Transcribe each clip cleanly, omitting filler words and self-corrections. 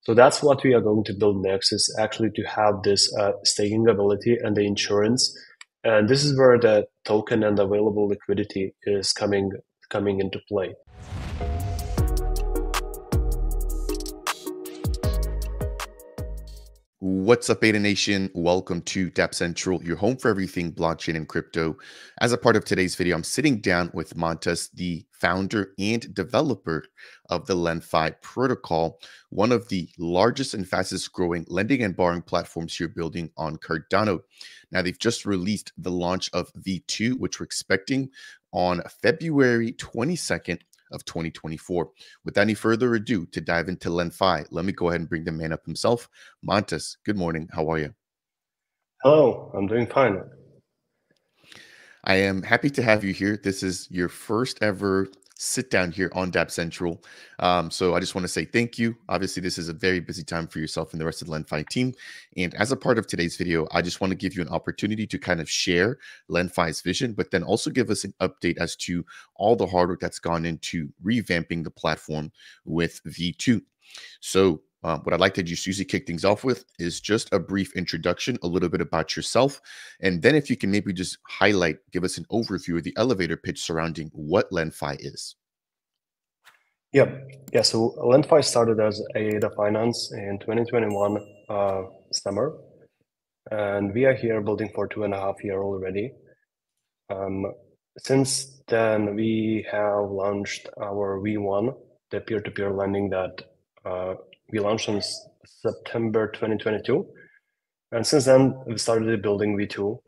So that's what we are going to build next, is actually to have this staking ability and the insurance. And this is where the token and available liquidity is coming into play. What's up, Beta Nation? Welcome to Dapp Central, your home for everything blockchain and crypto. As a part of today's video, I'm sitting down with Montas, the founder and developer of the Lenfi protocol, one of the largest and fastest growing lending and borrowing platforms here building on Cardano. Now, they've just released the launch of V2, which we're expecting on February 22nd of 2024. Without any further ado, to dive into Lenfi, let me go ahead and bring the man up himself. Montas, good morning. How are you? Hello, I'm doing fine. I am happy to have you here. This is your first ever sit down here on Dapp Central. So I just want to say thank you. Obviously, this is a very busy time for yourself and the rest of the Lenfi team. And as a part of today's video, I just want to give you an opportunity to kind of share Lenfi's vision, but then also give us an update as to all the hard work that's gone into revamping the platform with V2. So what I'd like to just usually kick things off with is just a brief introduction, a little bit about yourself. And then if you can maybe just give us an overview of the elevator pitch surrounding what Lenfi is. Yeah. So Lenfi started as ADA Finance in 2021 summer. And we are here building for 2.5 years already. Since then, we have launched our V1, the peer-to-peer lending that we launched in September 2022. And since then, we started building V2,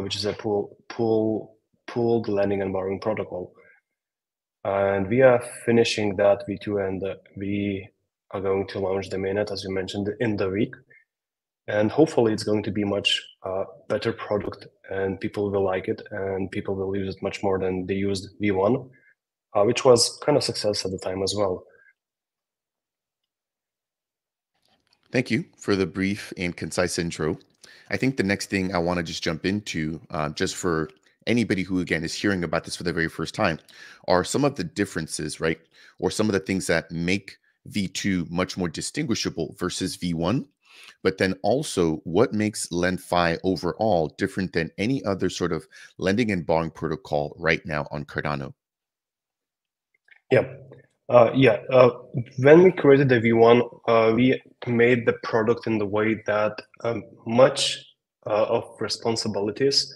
which is a pooled lending and borrowing protocol. And we are finishing that V2, and we are going to launch the mainnet, as you mentioned, in the week. And hopefully it's going to be much better product, and people will like it, and people will use it much more than they used V1, which was kind of success at the time as well. Thank you for the brief and concise intro. I think the next thing I want to just jump into, just for anybody who, again, is hearing about this for the very first time, are some of the differences, right? Or some of the things that make V2 much more distinguishable versus V1. But then also, what makes Lenfi overall different than any other sort of lending and borrowing protocol right now on Cardano? When we created the V1, we made the product in the way that much of responsibilities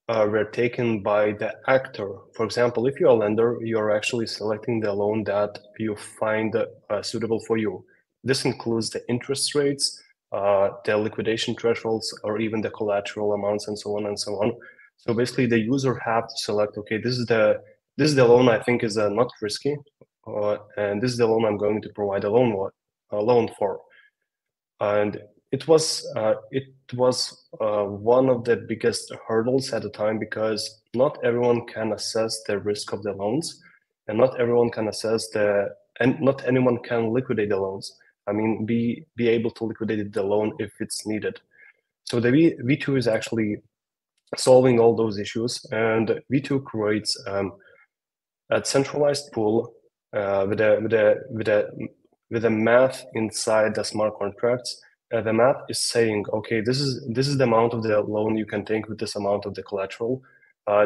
were taken by the actor. For example, if you're a lender, you're actually selecting the loan that you find suitable for you. This includes the interest rates, the liquidation thresholds, or even the collateral amounts, and so on and so on. So basically, the user have to select, okay, this is the loan I think is not risky, and this is the loan I'm going to provide a loan for. And it was one of the biggest hurdles at the time, because not everyone can assess the risk of the loans, and not everyone can and not anyone can liquidate the loans. I mean, be able to liquidate the loan if it's needed. So the V2 is actually solving all those issues, and V2 creates a centralized pool with a math inside the smart contracts. The math is saying, okay, this is the amount of the loan you can take with this amount of the collateral.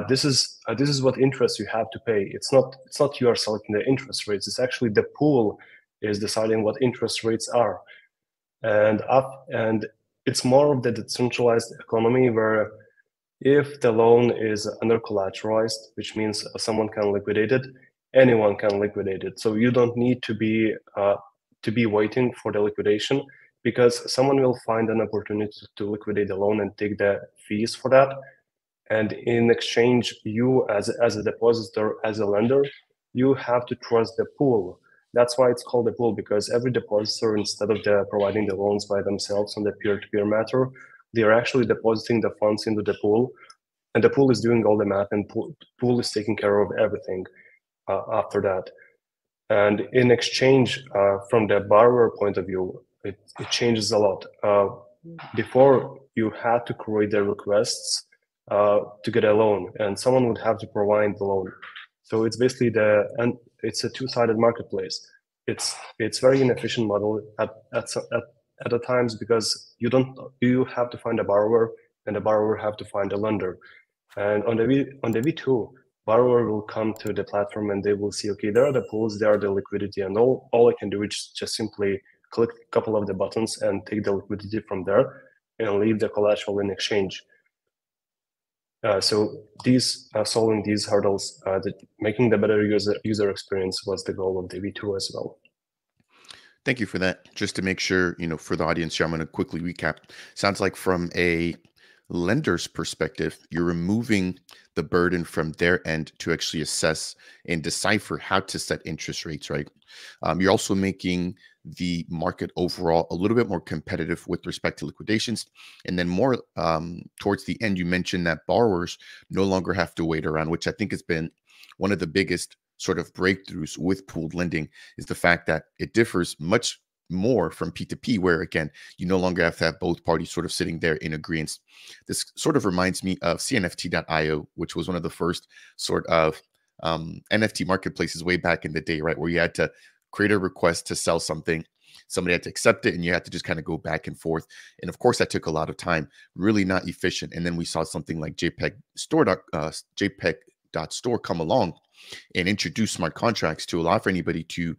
This is what interest you have to pay. It's not you are selecting the interest rates. It's actually the pool is deciding what interest rates are, and it's more of the decentralized economy, where if the loan is under collateralized, which means someone can liquidate it, anyone can liquidate it. So you don't need to be waiting for the liquidation, because someone will find an opportunity to liquidate the loan and take the fees for that. And in exchange, you as a depositor, as a lender, you have to trust the pool. That's why it's called a pool, because every depositor, instead of providing the loans by themselves on the peer-to-peer matter, they are actually depositing the funds into the pool, and the pool is doing all the math, and pool is taking care of everything after that. And in exchange, from the borrower point of view, it changes a lot. Before, you had to create the requests to get a loan, and someone would have to provide the loan. So it's basically it's a two-sided marketplace. it's very inefficient model at times, because you have to find a borrower, and the borrower have to find a lender. And on the V2, borrower will come to the platform and they will see, okay, there are the pools, there are the liquidity, and all I can do is just simply click a couple of the buttons and take the liquidity from there and leave the collateral in exchange. So solving these hurdles, making the better user experience was the goal of the V2 as well. Thank you for that. Just to make sure, for the audience here, I'm going to quickly recap. Sounds like from a lender's perspective, you're removing the burden from their end to actually assess and decipher how to set interest rates, right? You're also making the market overall a little bit more competitive with respect to liquidations. And then more towards the end, you mentioned that borrowers no longer have to wait around, which I think has been one of the biggest sort of breakthroughs with pooled lending, is the fact that it differs much more from P2P, where again, you no longer have to have both parties sort of sitting there in agreement. This sort of reminds me of CNFT.io, which was one of the first sort of NFT marketplaces way back in the day, right? Where you had to create a request to sell something, somebody had to accept it, and you had to just kind of go back and forth. And of course, that took a lot of time, really not efficient. And then we saw something like JPEG.store come along and introduce smart contracts to allow for anybody to,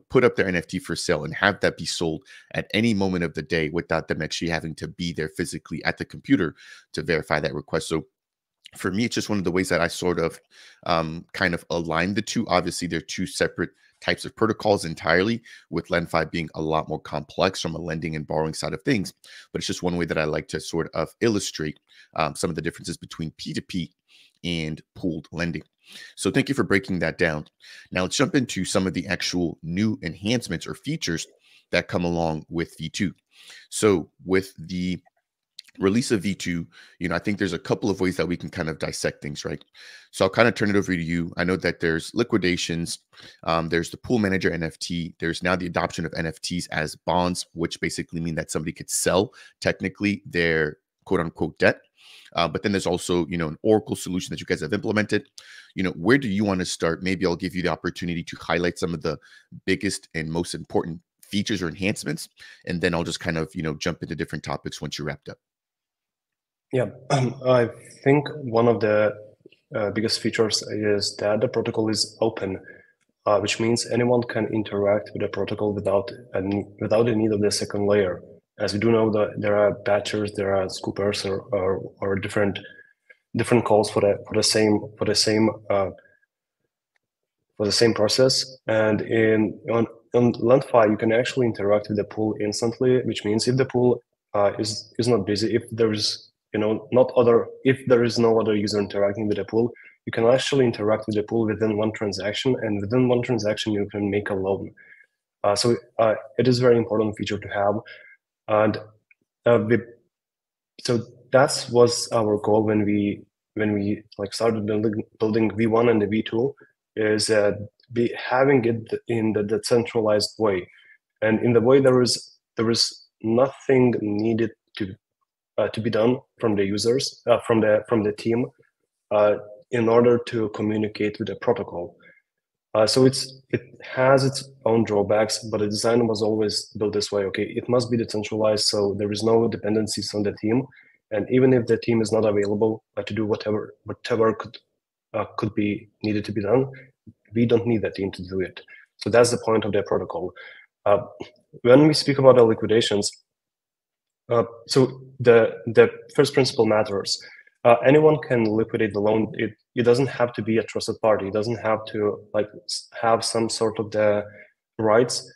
put up their NFT for sale and have that be sold at any moment of the day without them actually having to be there physically at the computer to verify that request. So for me, it's just one of the ways that I sort of kind of align the two. Obviously, they're two separate types of protocols entirely, with Lenfi being a lot more complex from a lending and borrowing side of things. But it's just one way that I like to sort of illustrate some of the differences between P2P and pooled lending. So thank you for breaking that down. Now let's jump into some of the actual new enhancements or features that come along with V2. So with the release of V2, I think there's a couple of ways that we can kind of dissect things, right? So I'll kind of turn it over to you. I know that there's liquidations, there's the pool manager NFT, there's now the adoption of NFTs as bonds, which basically mean that somebody could sell technically their quote unquote debt. But then there's also, an Oracle solution that you guys have implemented. Where do you want to start? Maybe I'll give you the opportunity to highlight some of the biggest and most important features or enhancements, and then I'll just kind of, jump into different topics once you're wrapped up. Yeah, I think one of the biggest features is that the protocol is open, which means anyone can interact with the protocol without the need of the second layer. As we do know that there are batchers, there are scoopers, or different calls for the same process. And on Lenfi, you can actually interact with the pool instantly, which means if the pool is not busy, if there is if there is no other user interacting with the pool, you can actually interact with the pool within one transaction, and within one transaction you can make a loan. So it is a very important feature to have. And so that was our goal when we started building V1 and the V2, is having it in the decentralized way, and in the way there is nothing needed to be done from the users, from the team, in order to communicate with the protocol. So it has its own drawbacks, but the design was always built this way. Okay, it must be decentralized, so there is no dependencies on the team, and even if the team is not available to do whatever could be needed to be done, we don't need the team to do it. So that's the point of the protocol. When we speak about the liquidations, so the first principle matters. Anyone can liquidate the loan. It doesn't have to be a trusted party. It doesn't have to have some sort of the rights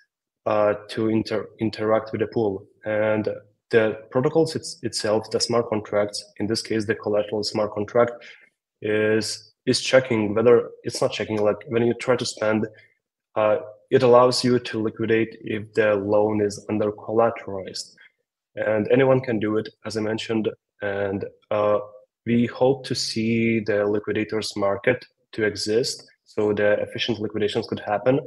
to interact with the pool. And the protocols itself, the smart contracts, in this case the collateral smart contract, is checking whether it's not checking, like when you try to spend, it allows you to liquidate if the loan is under collateralized. And anyone can do it, as I mentioned, and we hope to see the liquidators market to exist, so the efficient liquidations could happen.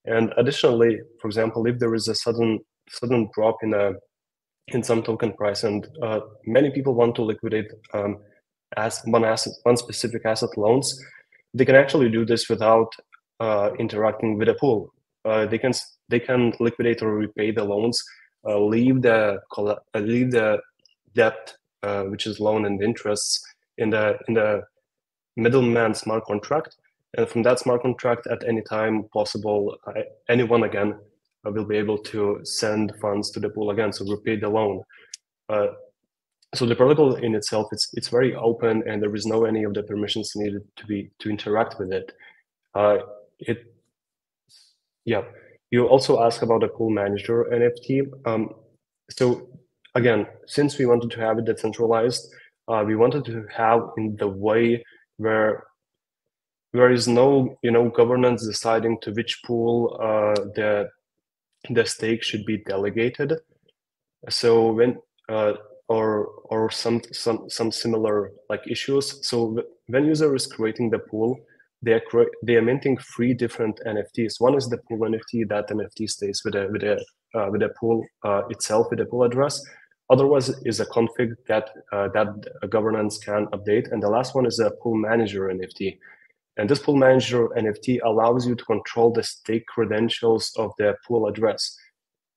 And additionally, for example, if there is a sudden drop in some token price, and many people want to liquidate one specific asset loans, they can actually do this without interacting with a pool. they can liquidate or repay the loans, leave the debt, which is loan and interests, in the middleman smart contract, and from that smart contract, at any time possible, anyone again will be able to send funds to the pool again, so repay the loan. So the protocol in itself, it's very open, and there is no any of the permissions needed to interact with it. Yeah. You also ask about the pool manager NFT. So again, since we wanted to have it decentralized, we wanted to have in the way where there is no governance deciding to which pool the stake should be delegated. So when or some similar like issues. So when user is creating the pool, they are minting 3 different NFTs. One is the pool NFT. That NFT stays with the pool itself, with the pool address. Otherwise is a config that governance can update, and the last one is a pool manager NFT. And this pool manager NFT allows you to control the stake credentials of the pool address.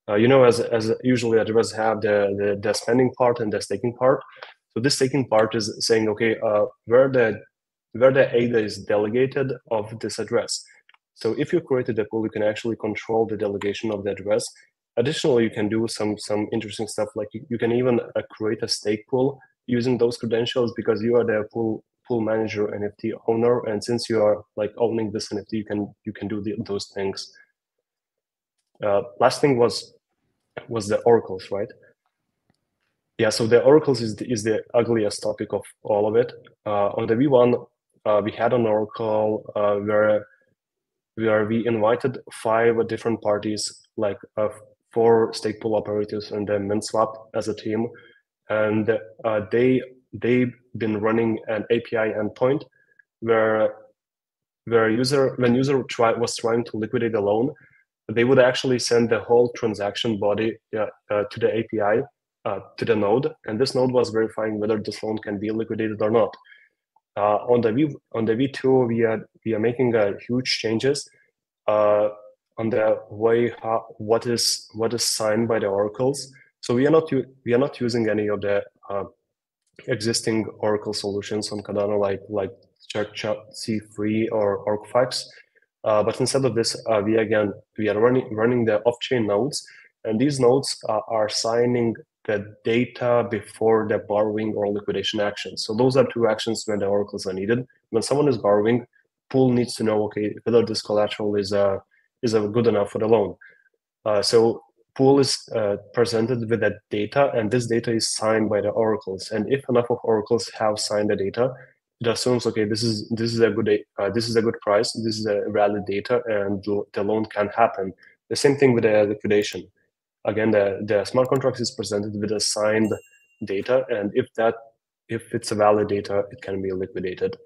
As usually address have the spending part and the staking part. So this staking part is saying, okay, where the ADA is delegated of this address. So if you created a pool, you can actually control the delegation of the address. Additionally, you can do some interesting stuff, like you can even create a stake pool using those credentials, because you are the pool manager NFT owner, and since you are like owning this NFT, you can do those things. Last thing was the oracles, right? Yeah, so the oracles is the ugliest topic of all of it. On the V1, we had an oracle where we invited 5 different parties, like 4 stake pool operators and then MinSwap as a team, and they've been running an API endpoint where when user was trying to liquidate a loan, they would actually send the whole transaction body to the API, to the node, and this node was verifying whether this loan can be liquidated or not. On the V2, we are making huge changes on the way what is signed by the oracles. So we are not using any of the existing oracle solutions on Cardano, like C3 or OrcFax. But instead of this, we are running the off-chain nodes, and these nodes are signing the data before the borrowing or liquidation actions. So those are 2 actions when the oracles are needed. When someone is borrowing, pool needs to know, okay, whether this collateral is good enough for the loan. So pool is presented with that data, and this data is signed by the oracles. And if enough of oracles have signed the data, it assumes, okay, this is a good price, this is a valid data, and the loan can happen. The same thing with the liquidation. Again, the smart contract is presented with a signed data, and if it's a valid data, it can be liquidated.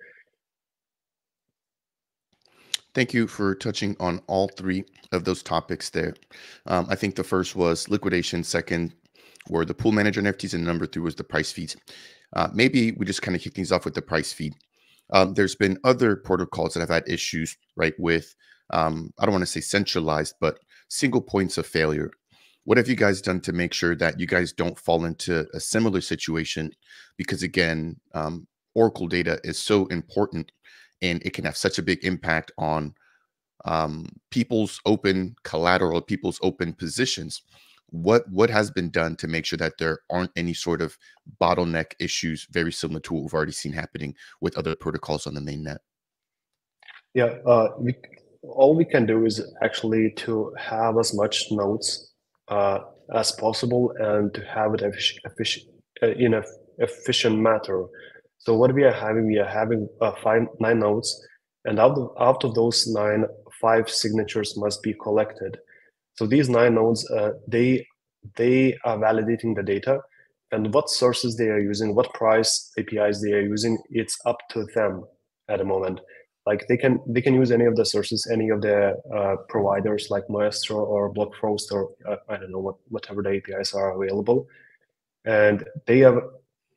Thank you for touching on all 3 of those topics there. I think the first was liquidation, second were the pool manager NFTs, and number 3 was the price feeds. Maybe we just kind of kick things off with the price feed. There's been other protocols that have had issues, right, with, I don't want to say centralized, but single points of failure. What have you guys done to make sure that you guys don't fall into a similar situation? Because again, Oracle data is so important, and it can have such a big impact on people's open collateral, people's open positions. What has been done to make sure that there aren't any sort of bottleneck issues very similar to what we've already seen happening with other protocols on the mainnet? Yeah, all we can do is actually to have as much nodes as possible, and to have it in an efficient manner. So what we are having 9 nodes, and out of those 9, 5 signatures must be collected. So these 9 nodes, they are validating the data, and what sources they are using, what price APIs they are using, it's up to them at the moment. Like they can use any of the sources, any of the providers like Maestro or Blockfrost, or I don't know whatever the APIs are available, and they have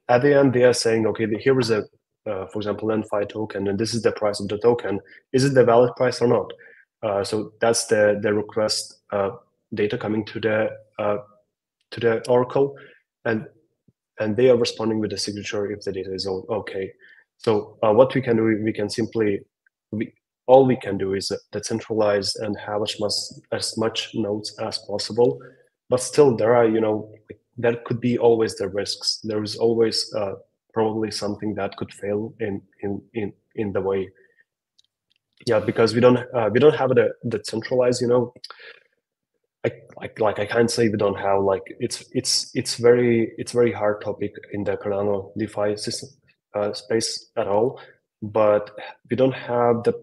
at the end they are saying, okay, here is a for example Lenfi token, and this is the price of the token. Is it the valid price or not? So that's the request data coming to the Oracle, and they are responding with a signature if the data is okay. So what we can do, we can simply, all we can do is decentralize and have as much nodes as possible. But still, there are, there could be always the risks. There is always probably something that could fail in the way. Yeah, because we don't have the decentralized, I can't say we don't have, like, it's very hard topic in the Cardano DeFi system space at all, but we don't have the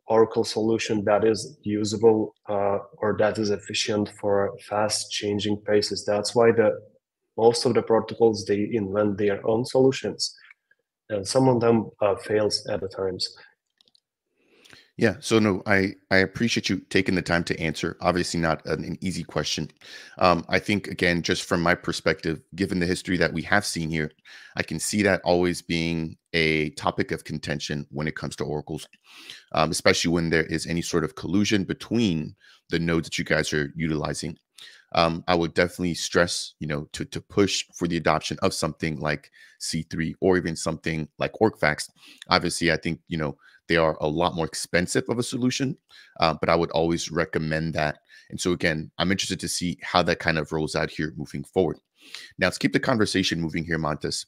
Oracle solution that is usable or that is efficient for fast changing paces. That's why most of the protocols, they invent their own solutions, and some of them fails at the times. Yeah, so no, I appreciate you taking the time to answer. Obviously, not an easy question. I think, again, just from my perspective, given the history that we have seen here, I can see that always being a topic of contention when it comes to oracles, especially when there is any sort of collusion between the nodes that you guys are utilizing. I would definitely stress, to push for the adoption of something like C3 or even something like OrcFax. Obviously, I think, they are a lot more expensive of a solution, but I would always recommend that. And so, again, I'm interested to see how that kind of rolls out here moving forward. Now, let's keep the conversation moving here, Montes.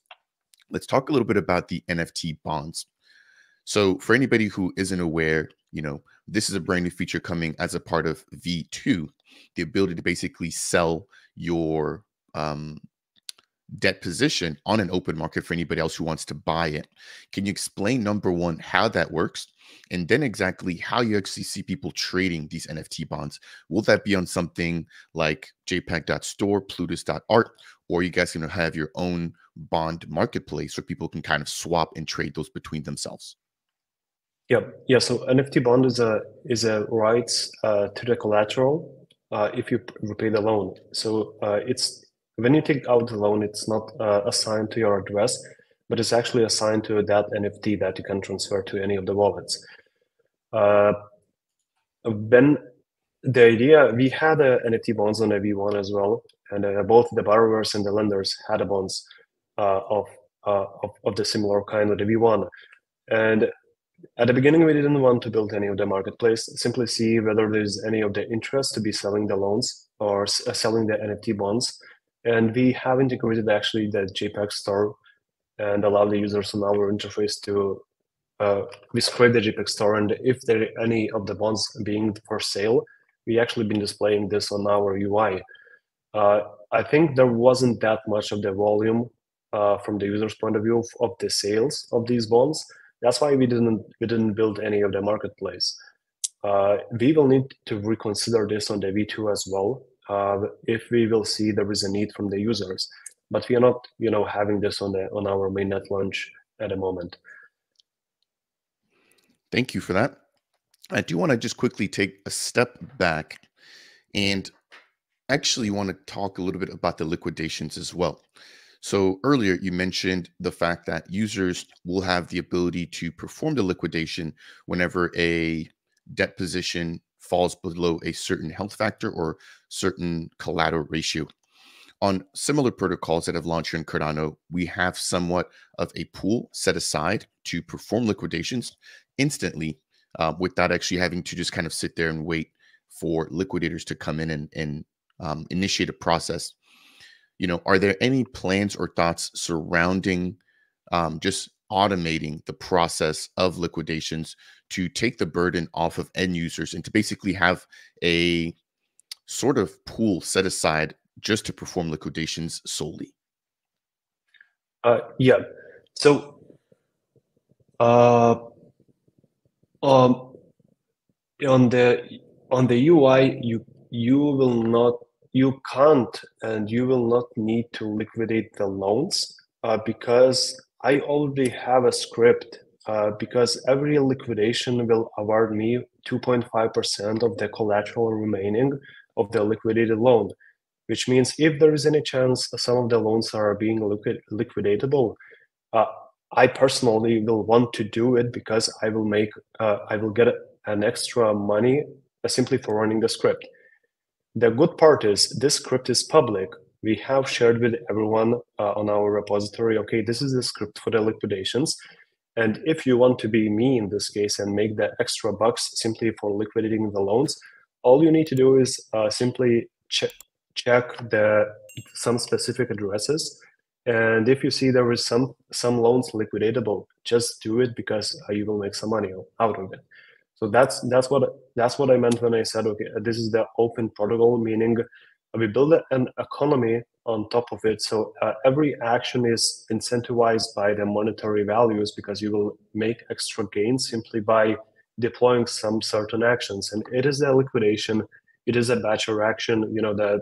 Let's talk a little bit about the NFT bonds. So for anybody who isn't aware, this is a brand new feature coming as a part of V2, the ability to basically sell your debt position on an open market for anybody else who wants to buy it. Can you explain, number one, how that works? And then exactly how you actually see people trading these NFT bonds? Will that be on something like jpeg.store, plutus.art, or are you guys going to have your own bond marketplace where people can kind of swap and trade those between themselves? Yeah. So NFT bond is a rights to the collateral if you repay the loan. So it's when you take out the loan, it's not assigned to your address, but it's actually assigned to that NFT that you can transfer to any of the wallets. When the idea, we had NFT bonds on the V1 as well, and both the borrowers and the lenders had bonds of the similar kind of the V1. And at the beginning, we didn't want to build any of the marketplace, simply see whether there's any of the interest to be selling the loans or selling the NFT bonds. And we have integrated actually the JPEG store and allow the users on our interface to we scrape the JPEG store, and if there are any of the bonds being for sale, we actually been displaying this on our UI. I think there wasn't that much of the volume from the user's point of view of the sales of these bonds. That's why we didn't build any of the marketplace. We will need to reconsider this on the V2 as well if we will see there is a need from the users. But we are not, having this on our mainnet launch at the moment. Thank you for that. I do want to just quickly take a step back and actually want to talk a little bit about the liquidations as well. So earlier you mentioned the fact that users will have the ability to perform the liquidation whenever a debt position falls below a certain health factor or certain collateral ratio. On similar protocols that have launched in Cardano, we have somewhat of a pool set aside to perform liquidations instantly without actually having to just kind of sit there and wait for liquidators to come in and initiate a process. Are there any plans or thoughts surrounding just automating the process of liquidations to take the burden off of end users and to basically have a sort of pool set aside just to perform liquidations solely? Yeah. So on the UI, you can't and you will not need to liquidate the loans because I already have a script because every liquidation will award me 2.5% of the collateral remaining of the liquidated loan, which means if there is any chance some of the loans are being liquidatable, I personally will want to do it because I will get an extra money simply for running the script. The good part is this script is public. We have shared with everyone on our repository, okay, this is the script for the liquidations. And if you want to be me in this case and make the extra bucks simply for liquidating the loans, all you need to do is simply check some specific addresses. And if you see there is some loans liquidatable, just do it because you will make some money out of it. So that's what I meant when I said, okay, this is the open protocol, meaning we build an economy on top of it. So every action is incentivized by the monetary values because you will make extra gains simply by deploying some certain actions. And it is a liquidation, it is a batcher action. You know,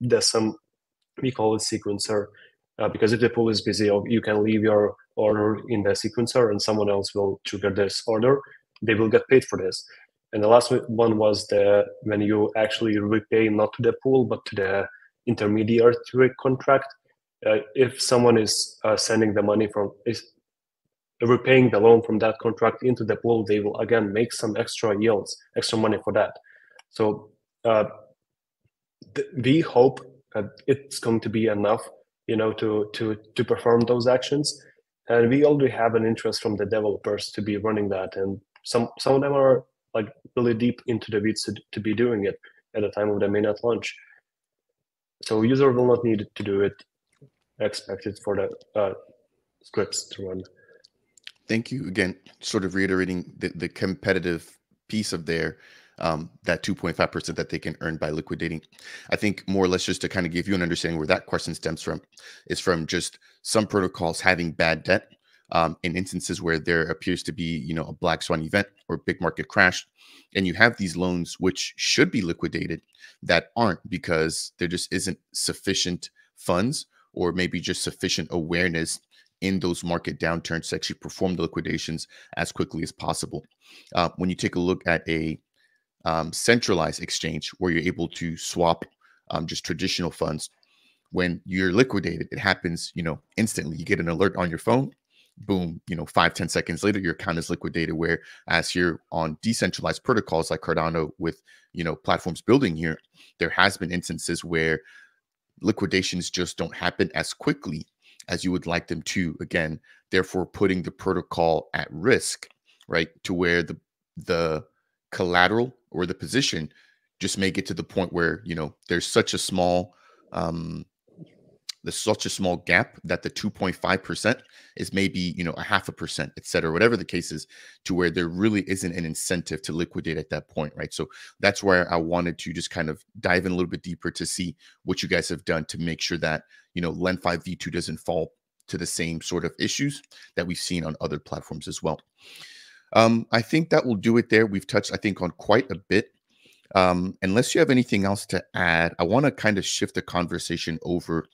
there's some, we call it sequencer, because if the pool is busy, you can leave your order in the sequencer and someone else will trigger this order. They will get paid for this. And the last one was when you actually repay not to the pool, but to the intermediary contract. If someone is sending the money is repaying the loan from that contract into the pool, they will again make some extra yields, extra money for that. So we hope it's going to be enough, you know, to perform those actions. And we already have an interest from the developers to be running that, and some of them are like really deep into the weeds to be doing it at the time of the mainnet launch. So user will not need to do it. Expect it for the scripts to run. Thank you again. Sort of reiterating the competitive piece of that 2.5% that they can earn by liquidating. I think more or less just to kind of give you an understanding where that question stems from is from just some protocols having bad debt in instances where there appears to be, you know, a black swan event or big market crash, and you have these loans which should be liquidated that aren't because there just isn't sufficient funds or maybe just sufficient awareness in those market downturns to actually perform the liquidations as quickly as possible. When you take a look at a centralized exchange where you're able to swap just traditional funds, when you're liquidated, it happens, you know, instantly. You get an alert on your phone, boom, you know, 5-10 seconds later, your account is liquidated. Whereas here on decentralized protocols like Cardano with, you know, platforms building here, there has been instances where liquidations just don't happen as quickly as you would like them to, again, therefore putting the protocol at risk, right? To where the collateral or the position just may get to the point where, you know, there's such a small gap that the 2.5% is maybe, you know, 0.5%, et cetera, whatever the case is, to where there really isn't an incentive to liquidate at that point, right? So that's where I wanted to just kind of dive in a little bit deeper to see what you guys have done to make sure that, you know, Lenfi V2 doesn't fall to the same sort of issues that we've seen on other platforms as well. I think that will do it there. We've touched, I think, on quite a bit. Unless you have anything else to add, I want to kind of shift the conversation over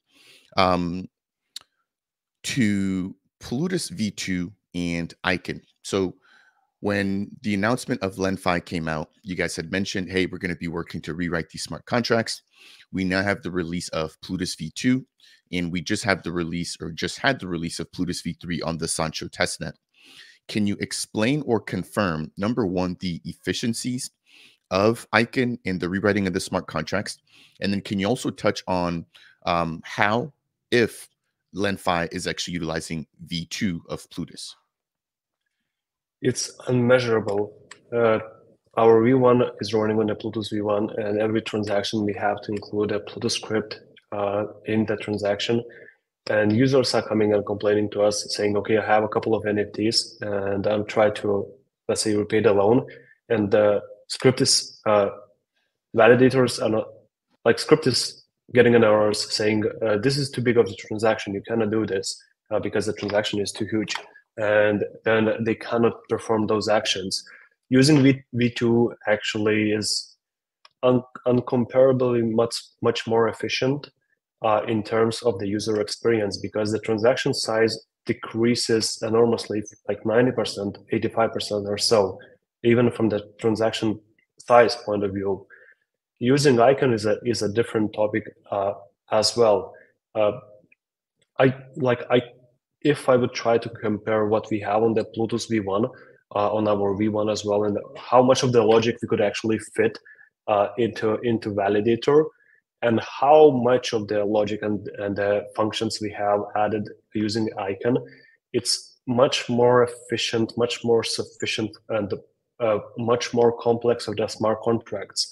to Plutus V2 and Aiken. So when the announcement of Lenfi came out, you guys had mentioned, hey, we're going to be working to rewrite these smart contracts. We now have the release of Plutus V2, and we just have the release, or just had the release, of Plutus V3 on the Sancho testnet. Can you explain or confirm, number one, the efficiencies of Aiken in the rewriting of the smart contracts? And then can you also touch on how, if Lenfi is actually utilizing V2 of Plutus? It's unmeasurable. Our V1 is running on the Plutus V1, and every transaction we have to include a Plutus script in the transaction. And users are coming and complaining to us saying, okay, I have a couple of NFTs and I'm trying to, let's say, repay the loan. And the script is, validators are not, like, script is getting an error saying, this is too big of a transaction. You cannot do this because the transaction is too huge. And then they cannot perform those actions. Using V2 actually is uncomparably much more efficient in terms of the user experience, because the transaction size decreases enormously, like 90%, 85% or so, even from the transaction size point of view. Using Aiken is a different topic as well. If I would try to compare what we have on the Plutus V1, on our V1 as well, and how much of the logic we could actually fit into validator, and how much of the logic and the functions we have added using Aiken. It's much more efficient, much more sufficient, and much more complex of the smart contracts.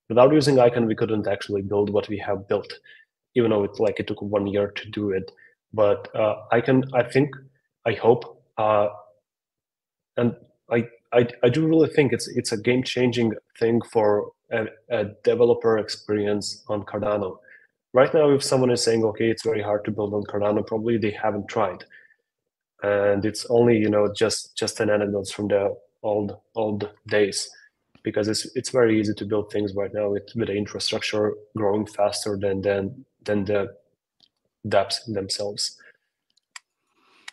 Without using Aiken, we couldn't actually build what we have built, even though it took 1 year to do it. But Aiken, I think, I hope, and I do really think it's a game-changing thing for a developer experience on Cardano. Right now, if someone is saying, okay, it's very hard to build on Cardano, probably they haven't tried. And it's only, just an anecdote from the old days, because it's very easy to build things right now with the infrastructure growing faster than the dApps themselves.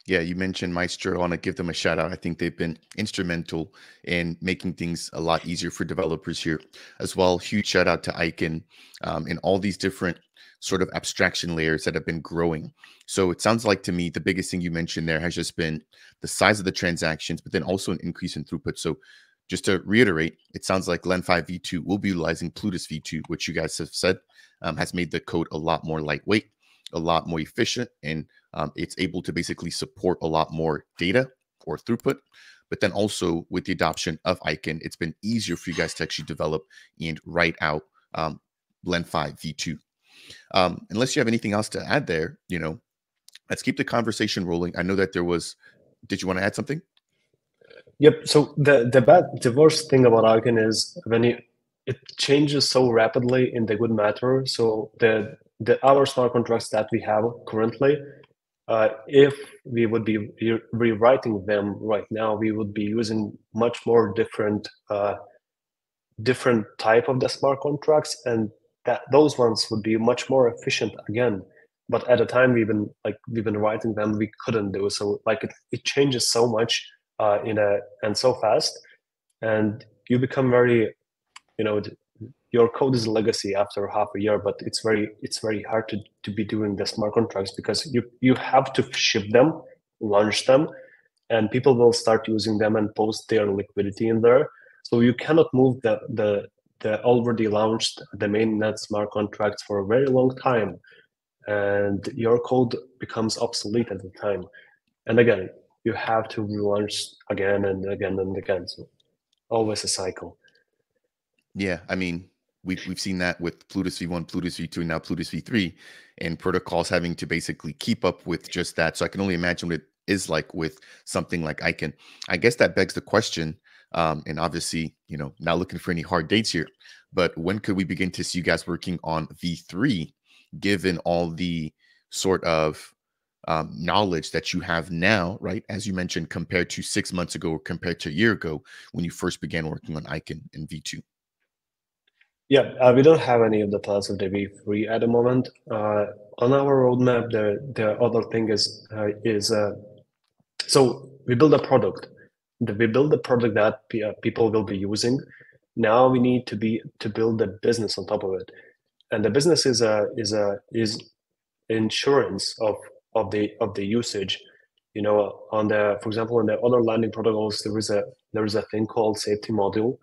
Yeah, you mentioned Maestro. I want to give them a shout out. I think they've been instrumental in making things a lot easier for developers here as well. Huge shout out to Aiken and all these different sort of abstraction layers that have been growing. So it sounds like to me, the biggest thing you mentioned there has just been the size of the transactions, but then also an increase in throughput. So just to reiterate, it sounds like Lenfi V2 will be utilizing Plutus V2, which you guys have said has made the code a lot more lightweight, a lot more efficient, and it's able to basically support a lot more data or throughput. But then also with the adoption of Aiken, it's been easier for you guys to actually develop and write out Lenfi V2. Unless you have anything else to add there, let's keep the conversation rolling. I know that did you want to add something? Yep. So the worst thing about Aiken is when it changes so rapidly in the good matter. So our smart contracts that we have currently, if we would be rewriting them right now, we would be using much more different type of the smart contracts, and those ones would be much more efficient again. But at the time we've been writing them, we couldn't do so. It changes so much and so fast, and you become very, your code is a legacy after half a year. But it's very hard to be doing the smart contracts, because you have to ship them, launch them, and people will start using them and post their liquidity in there. So you cannot move the already launched the mainnet smart contracts for a very long time, and your code becomes obsolete at the time. And again, you have to relaunch again and again and again. So always a cycle. Yeah, I mean, we've seen that with Plutus V1, Plutus V2, and now Plutus V3, and protocols having to basically keep up with just that. So I can only imagine what it is like with something like Aiken. I guess that begs the question, and obviously, not looking for any hard dates here, but when could we begin to see you guys working on V3, given all the sort of knowledge that you have now, right? As you mentioned, compared to 6 months ago or compared to a year ago when you first began working on Aiken and V2. Yeah, we don't have any of the plans of the V3 at the moment. On our roadmap, the other thing is so we build a product. We build a product that people will be using. Now we need to build a business on top of it, and the business is insurance of the usage. For example, on the other landing protocols, there is a thing called safety module.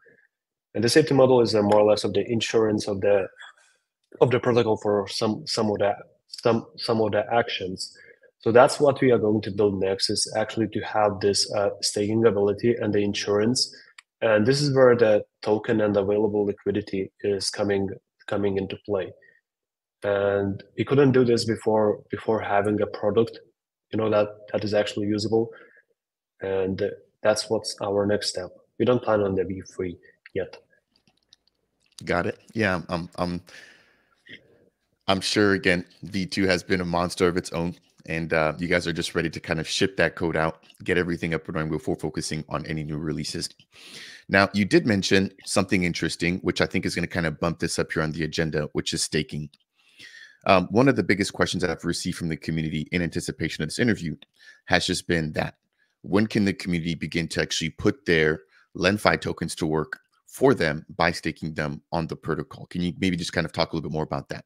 And the safety model is more or less of the insurance of the protocol for some of the actions. So that's what we are going to build next, is actually to have this staking ability and the insurance. And this is where the token and available liquidity is coming into play. And we couldn't do this before having a product, that is actually usable. And that's what's our next step. We don't plan on the V3 yet. Got it. Yeah, I'm sure, again, V2 has been a monster of its own, and you guys are just ready to kind of ship that code out, get everything up and running before focusing on any new releases. Now, you did mention something interesting, which I think is going to kind of bump this up here on the agenda, which is staking. One of the biggest questions that I've received from the community in anticipation of this interview has just been that when can the community begin to actually put their Lenfi tokens to work for them by staking them on the protocol? Can you maybe just kind of talk a little bit more about that?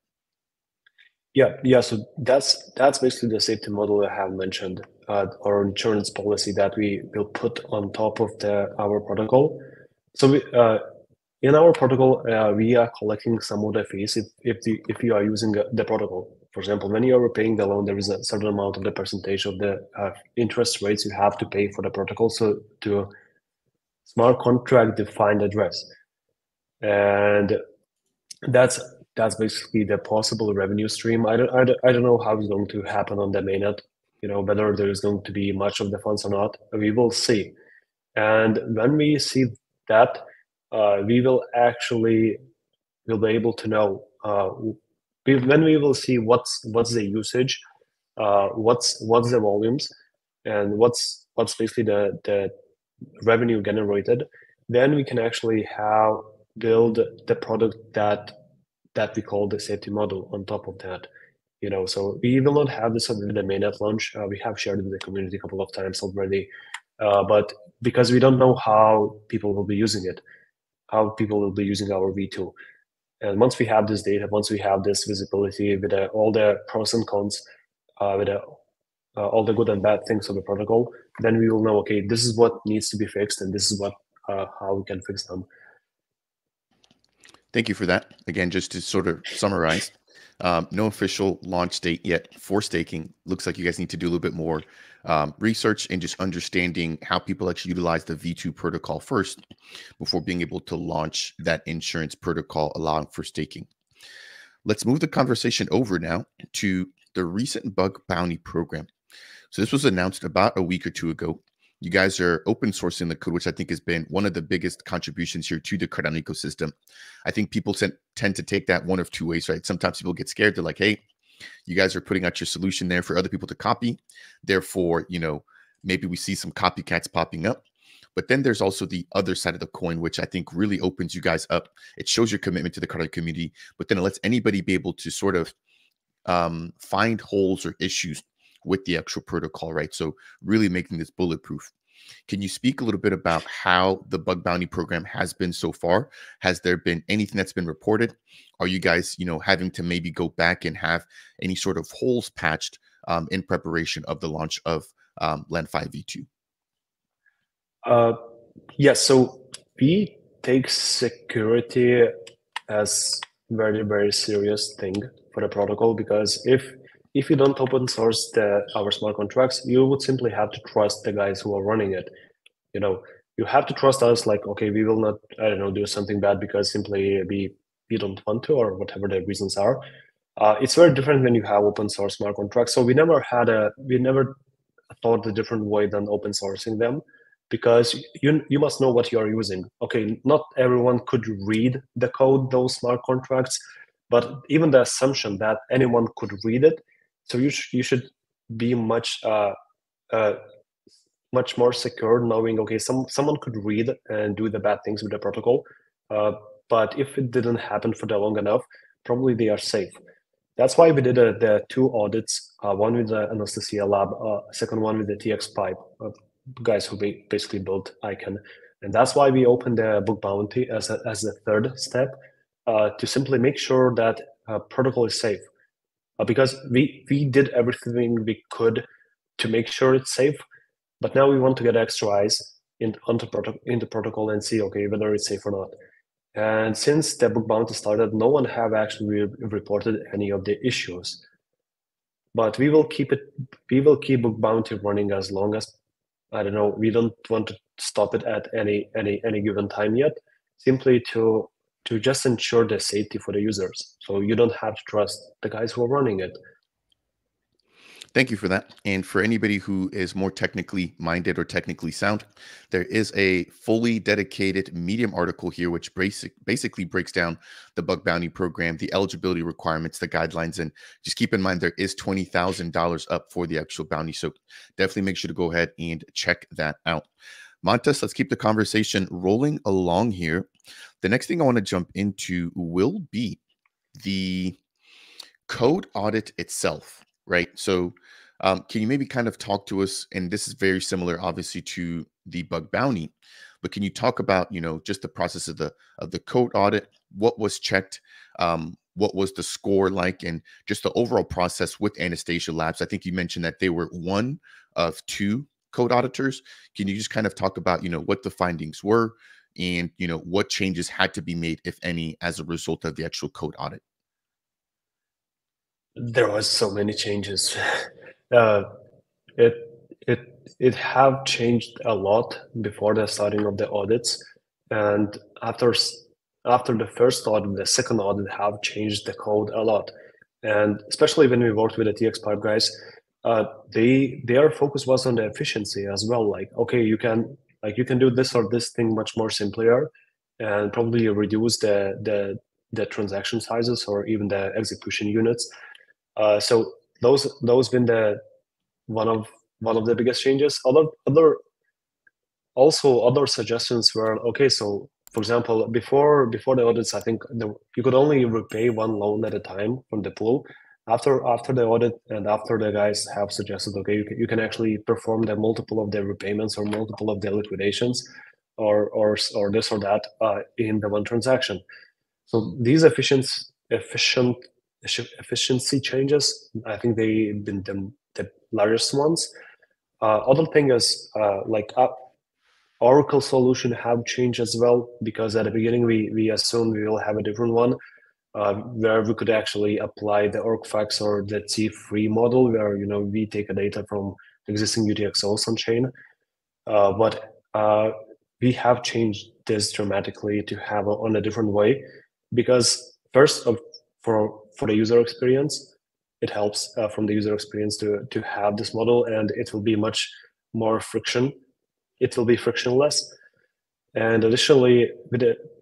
Yeah. So that's basically the safety model I have mentioned, or insurance policy that we will put on top of our protocol. So in our protocol, we are collecting some of the fees if you are using the protocol. For example, when you are paying the loan, there is a certain amount of the percentage of the interest rates you have to pay for the protocol. So to smart contract defined address, and that's that's basically the possible revenue stream. I don't know how it's going to happen on the mainnet. Whether there is going to be much of the funds or not. We will see. And when we see that, we will actually will be able to know when we will see what's the usage, what's the volumes, and what's basically the revenue generated. Then we can actually have build the product that we call the safety model on top of that. So we will not have this with the mainnet launch. We have shared it with the community a couple of times already, but because we don't know how people will be using it, how people will be using our V2. And once we have this data, once we have this visibility with all the pros and cons, with all the good and bad things of the protocol, then we will know, okay, this is what needs to be fixed, and this is what how we can fix them. Thank you for that. Again, just to sort of summarize, no official launch date yet for staking. Looks like you guys need to do a little bit more research and just understanding how people actually utilize the V2 protocol first before being able to launch that insurance protocol allowing for staking. Let's move the conversation over now to the recent bug bounty program. So this was announced about a week or two ago. You guys are open sourcing the code, which I think has been one of the biggest contributions here to the Cardano ecosystem. I think people tend to take that one of two ways, right? Sometimes people get scared. They're like, hey, you guys are putting out your solution there for other people to copy. Therefore, maybe we see some copycats popping up. But then there's also the other side of the coin, which I think really opens you guys up. It shows your commitment to the Cardano community, but then it lets anybody be able to sort of find holes or issues with the actual protocol, right? So really making this bulletproof. Can you speak a little bit about how the bug bounty program has been so far? Has there been anything that's been reported? Are you guys, having to maybe go back and have any sort of holes patched in preparation of the launch of Lenfi V2? Yes, so we take security as very, very serious thing for the protocol, because if you don't open source our smart contracts, you would simply have to trust the guys who are running it. You have to trust us, like, okay, we will not, I don't know, do something bad because simply we don't want to, or whatever the reasons are. It's very different when you have open source smart contracts. So we never thought a different way than open sourcing them, because you must know what you are using. Okay, not everyone could read the code, those smart contracts, but even the assumption that anyone could read it, so you should be much more secure, knowing, okay, someone could read and do the bad things with the protocol, but if it didn't happen for the long enough, probably they are safe. That's why we did the two audits, one with the Anastasia lab, second one with the TX Pipe, guys who basically built Aiken. And that's why we opened the book bounty as a third step, to simply make sure that protocol is safe. Because we did everything we could to make sure it's safe, but now we want to get extra eyes into protocol and see, okay, whether it's safe or not. And since the book bounty started, no one have actually reported any of the issues. But we will keep book bounty running as long as, I don't know, we don't want to stop it at any given time yet, simply to just ensure the safety for the users. So you don't have to trust the guys who are running it. Thank you for that. And for anybody who is more technically minded or technically sound, there is a fully dedicated Medium article here, which basically breaks down the bug bounty program, the eligibility requirements, the guidelines, and just keep in mind there is $20,000 up for the actual bounty. So definitely make sure to go ahead and check that out. Montes, let's keep the conversation rolling along here. The next thing I want to jump into will be the code audit itself, right? So can you maybe kind of talk to us, and this is very similar obviously to the bug bounty, but can you talk about, just the process of the code audit, what was checked, what was the score like, and just the overall process with Anastasia Labs. I think you mentioned that they were one of two code auditors. Can you just kind of talk about, what the findings were, and, what changes had to be made, if any, as a result of the actual code audit? There was so many changes. uh, it it it have changed a lot before the starting of the audits, and after the first audit, the second audit have changed the code a lot, and especially when we worked with the TX Pipe guys, their focus was on the efficiency as well. Like, okay, you can do this or this thing much more simpler, and probably reduce the transaction sizes or even the execution units. So those been the one of the biggest changes. Other suggestions were, okay, so for example, before the audits, I think you could only repay one loan at a time from the pool. After the audit and after the guys have suggested, okay, you can actually perform the multiple of the repayments or multiple of the liquidations, or this or that in the one transaction. So these efficiency changes, I think they've been the largest ones. Other thing is Oracle solution have changed as well, because at the beginning we assumed we will have a different one, where we could actually apply the OrgFax or the T3 model, where we take a data from existing UTXOs on chain. But we have changed this dramatically to have on a different way, because first for the user experience, it helps from the user experience to have this model, and it will be much more friction. It will be frictionless. And additionally,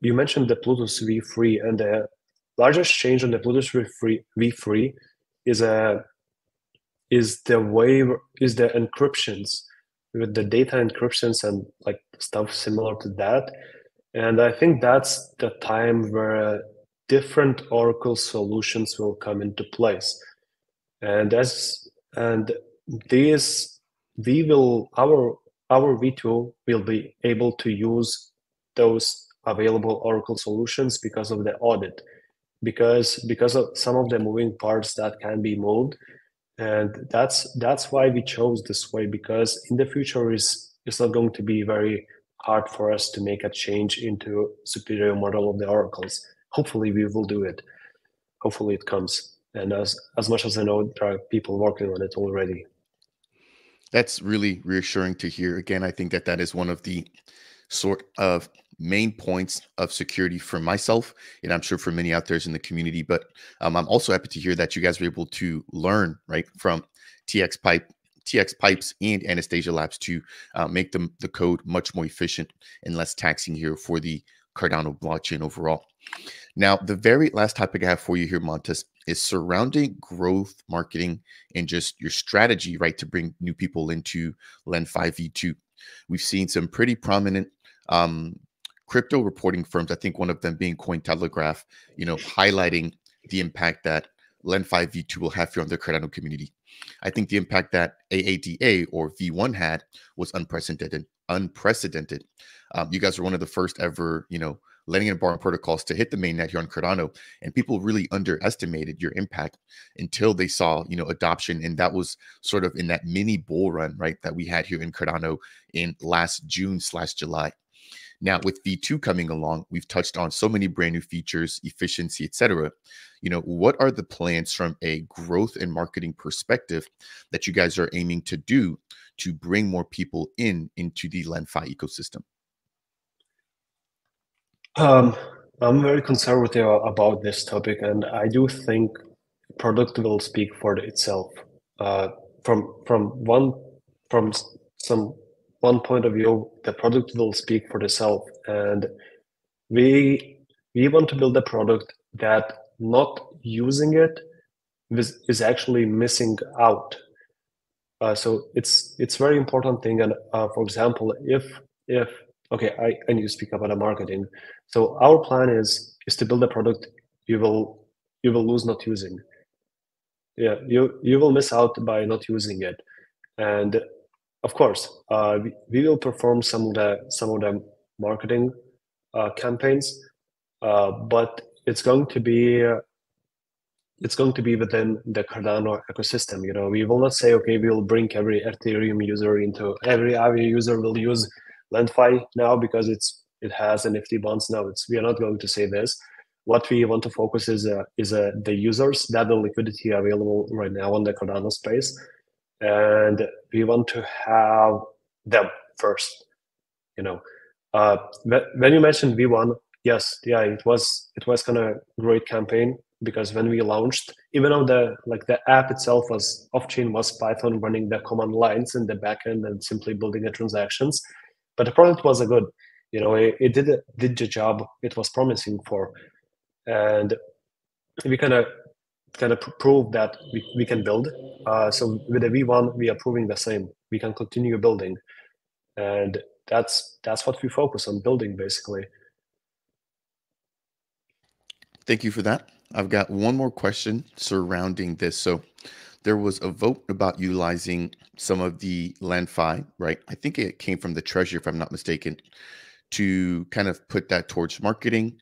you mentioned the Plutus V3, and the largest change on the Plutus V3 is the encryptions, with the data encryptions and like stuff similar to that. And I think that's the time where different Oracle solutions will come into place. And our V2 will be able to use those available Oracle solutions because of the audit, because of some of the moving parts that can be moved. And that's why we chose this way, because in the future it's not going to be very hard for us to make a change into superior model of the oracles. Hopefully we will do it. Hopefully it comes. And as much as I know, there are people working on it already. That's really reassuring to hear. Again, I think that is one of the sort of main points of security for myself, and I'm sure for many out there in the community. But I'm also happy to hear that you guys were able to learn right from TX Pipes and Anastasia Labs to make the code much more efficient and less taxing here for the Cardano blockchain overall. Now, the very last topic I have for you here, Montes, is surrounding growth marketing and just your strategy, right, to bring new people into Lenfi V2. We've seen some pretty prominent crypto reporting firms, I think one of them being Cointelegraph, highlighting the impact that Lenfi V2 will have here on the Cardano community. I think the impact that AADA or V1 had was unprecedented. You guys are one of the first ever, lending and borrowing protocols to hit the mainnet here on Cardano, and people really underestimated your impact until they saw, adoption. And that was sort of in that mini bull run, right, that we had here in Cardano in last June/July. Now, with V2 coming along, we've touched on so many brand new features, efficiency, etc. What are the plans from a growth and marketing perspective that you guys are aiming to do to bring more people into the Lenfi ecosystem? I'm very conservative about this topic, and I do think product will speak for itself. From one point of view, the product will speak for itself, and we want to build a product that not using it is actually missing out. So it's very important thing. And for example, if okay, I need to speak about the marketing. So our plan is to build a product you will lose not using. Yeah, you will miss out by not using it. And of course, we will perform some of the marketing campaigns, but it's going to be it's going to be within the Cardano ecosystem. You know, we will not say, okay, we will bring every Ethereum user into every Aave user will use Lenfi now because it has NFT bonds. No, we are not going to say this. What we want to focus is the users that the liquidity available right now on the Cardano space, and we want to have them first. You know, when you mentioned V1, yes, yeah, it was kind of great campaign because when we launched, even though the app itself was off-chain, was Python running the command lines in the backend and simply building the transactions, but the product was a good, you know, it did the job it was promising for, and we kind of prove that we can build. So with the V1, we are proving the same. We can continue building, and that's what we focus on building basically. Thank you for that. I've got one more question surrounding this. So there was a vote about utilizing some of the Lenfi, right? I think it came from the treasury, if I'm not mistaken, to kind of put that towards marketing,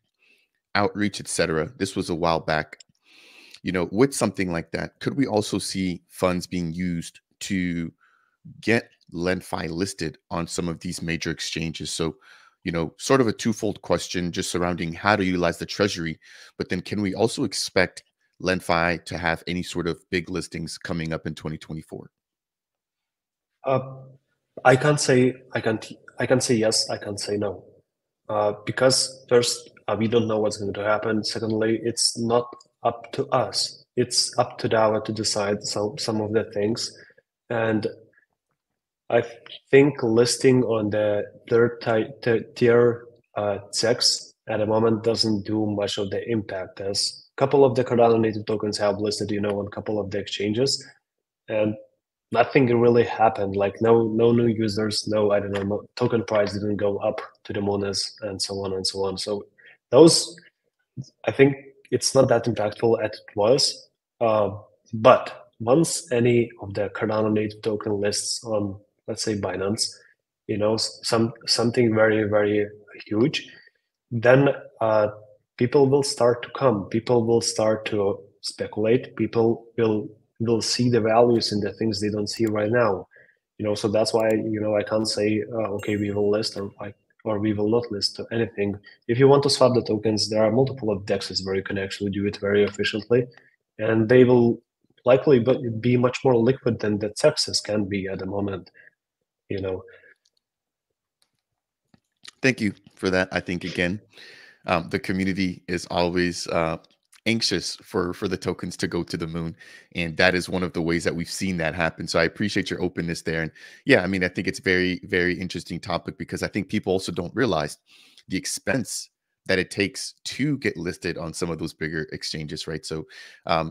outreach, etc. This was a while back. You know, with something like that, could we also see funds being used to get Lenfi listed on some of these major exchanges? So, you know, sort of a twofold question just surrounding how to utilize the treasury, but then can we also expect Lenfi to have any sort of big listings coming up in 2024? I can't say I can say yes, I can't say no. Because first, we don't know what's going to happen. Secondly, it's not up to us. It's up to DAO to decide some of the things. And I think listing on the third tier checks at the moment doesn't do much of the impact, as a couple of the Cardano native tokens have listed, you know, on a couple of the exchanges, and nothing really happened. Like no new users, no, I don't know, token price didn't go up to the moon, and so on and so on. So those, I think it's not that impactful as it was. But once any of the Cardano native token lists on, let's say, Binance, you know, something very, very huge, then people will start to come. People will start to speculate. People will see the values in the things they don't see right now. You know, so that's why, you know, I can't say okay, we will list or we will not list anything. If you want to swap the tokens, there are multiple of dexes where you can actually do it very efficiently, and they will likely be much more liquid than the Texas can be at the moment. You know. Thank you for that. I think again, the community is always anxious for the tokens to go to the moon, and that is one of the ways that we've seen that happen. So I appreciate your openness there. And yeah, I mean, I think it's very, very interesting topic because I think people also don't realize the expense that it takes to get listed on some of those bigger exchanges, right? So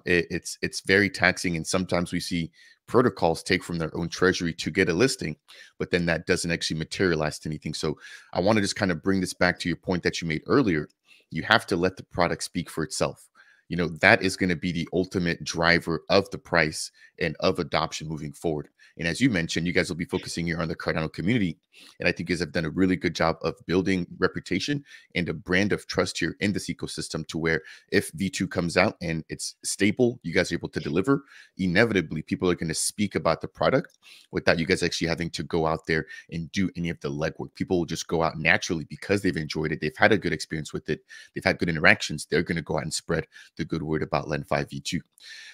it's very taxing, and sometimes we see protocols take from their own treasury to get a listing, but then that doesn't actually materialize to anything. So I want to just kind of bring this back to your point that you made earlier. You have to let the product speak for itself. You know, that is going to be the ultimate driver of the price and of adoption moving forward. And as you mentioned, you guys will be focusing here on the Cardano community. And I think you guys have done a really good job of building reputation and a brand of trust here in this ecosystem, to where if V2 comes out and it's stable, you guys are able to deliver, inevitably people are going to speak about the product without you guys actually having to go out there and do any of the legwork. People will just go out naturally because they've enjoyed it. They've had a good experience with it. They've had good interactions. They're going to go out and spread the good word about Lenfi V2.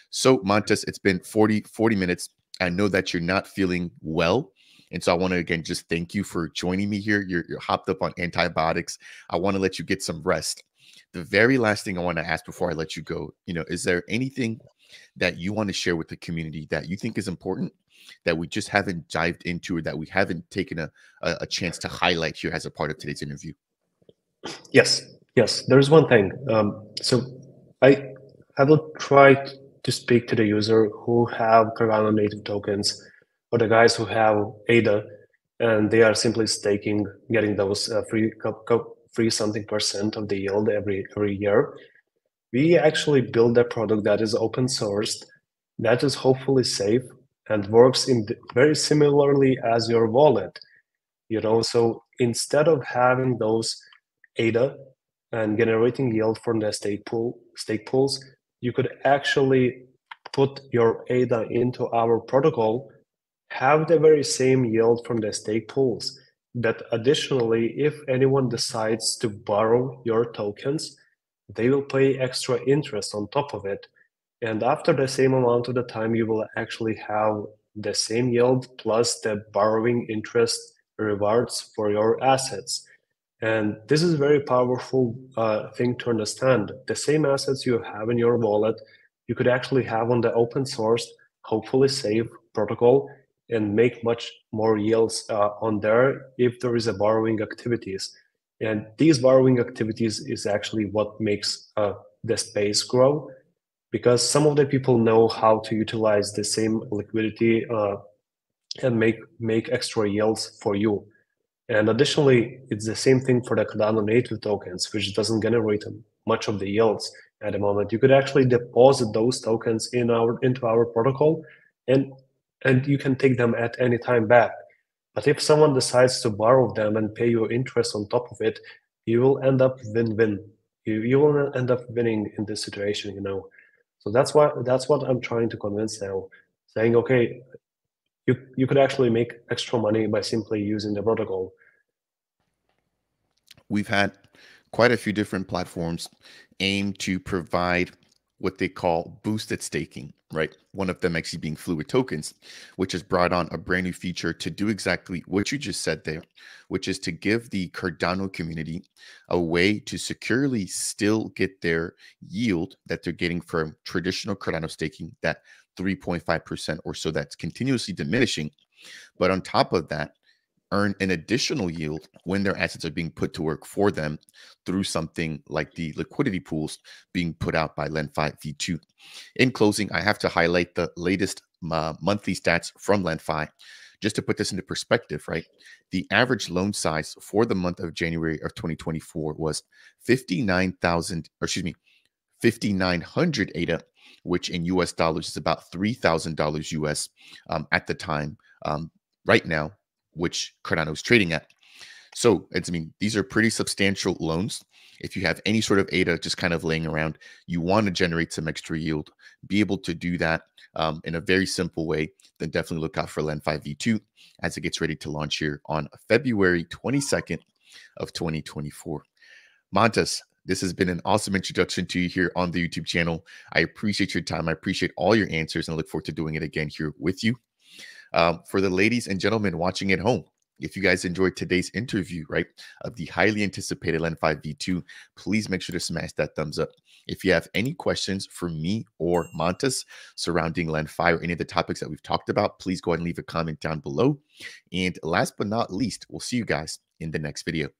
So Montes, it's been 40 minutes. I know that you're not feeling well. And so I want to, again, just thank you for joining me here. You're hopped up on antibiotics. I want to let you get some rest. The very last thing I want to ask before I let you go, you know, is there anything that you want to share with the community that you think is important that we just haven't dived into, or that we haven't taken a chance to highlight here as a part of today's interview? Yes, there's one thing. So I will try to speak to the user who have Cardano native tokens, or the guys who have ADA, and they are simply staking, getting those free something percent of the yield every year. We actually build a product that is open sourced, that is hopefully safe, and works in very similarly as your wallet. You know, so instead of having those ADA and generating yield from the stake pools, you could actually put your ADA into our protocol, have the very same yield from the stake pools. But additionally, if anyone decides to borrow your tokens, they will pay extra interest on top of it. And after the same amount of the time, you will actually have the same yield plus the borrowing interest rewards for your assets. And this is a very powerful thing to understand. The same assets you have in your wallet, you could actually have on the open source, hopefully safe protocol, and make much more yields on there if there is a borrowing activities. And these borrowing activities is actually what makes the space grow, because some of the people know how to utilize the same liquidity and make extra yields for you. And additionally, it's the same thing for the Cardano native tokens, which doesn't generate much of the yields at the moment. You could actually deposit those tokens into our protocol, and you can take them at any time back. But if someone decides to borrow them and pay you interest on top of it, you will end up win-win. You will end up winning in this situation, you know. So that's what I'm trying to convince now, saying, okay, you could actually make extra money by simply using the protocol. We've had quite a few different platforms aim to provide what they call boosted staking, right? One of them actually being Fluid Tokens, which has brought on a brand new feature to do exactly what you just said there, which is to give the Cardano community a way to securely still get their yield that they're getting from traditional Cardano staking, that 3.5% or so that's continuously diminishing. But on top of that, earn an additional yield when their assets are being put to work for them through something like the liquidity pools being put out by Lenfi V2. In closing, I have to highlight the latest monthly stats from Lenfi. Just to put this into perspective, right? The average loan size for the month of January of 2024 was 5,900 ADA, which in US dollars is about $3,000 US at the time. Right now, which Cardano is trading at. So these are pretty substantial loans. If you have any sort of ADA just kind of laying around, you want to generate some extra yield, be able to do that in a very simple way, then definitely look out for Lenfi V2 as it gets ready to launch here on February 22nd of 2024. Montes, this has been an awesome introduction to you here on the YouTube channel. I appreciate your time. I appreciate all your answers, and I look forward to doing it again here with you. For the ladies and gentlemen watching at home, if you guys enjoyed today's interview, right, of the highly anticipated Lenfi V2, please make sure to smash that thumbs up. If you have any questions for me or Montes surrounding Lenfi or any of the topics that we've talked about, please go ahead and leave a comment down below. And last but not least, we'll see you guys in the next video.